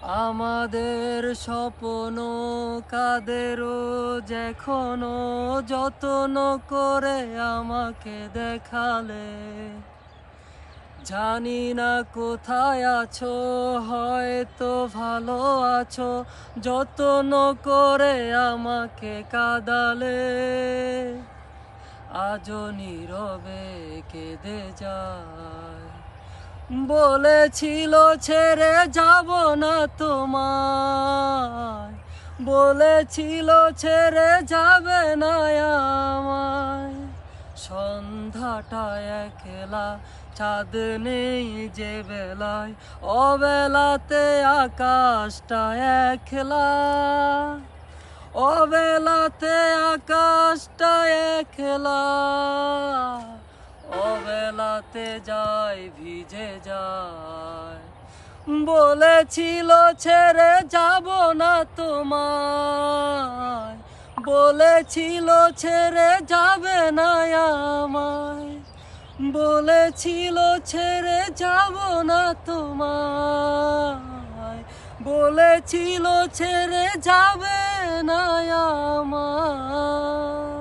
আমাদের স্বপ্ন কাদের এখনো যত্ন করে আমাকে দেখালে। জানি না কোথায় আছো, হয়তো ভালো আছো, যত্ন করে আমাকে কাঁদালে। আজও নীরবে কেঁদে যায়, বলেছিল ছেড়ে যাব না তোমায়, বলেছিল ছেড়ে যাবে না আমায়। সন্ধ্যাটা একলা, চাঁদ নেই যে বেলায়, অবেলাতে আকাশটা একলা, অবেলাতে আকাশটা একলা, অবেলাতে যায় ভিজে যায়। বলেছিল ছেড়ে যাব না তোমায়, বলেছিল ছেড়ে যাবে না আমায়, বলেছিল ছেড়ে যাব না তোমায়, বলেছিল ছেড়ে যাবে না আমায়।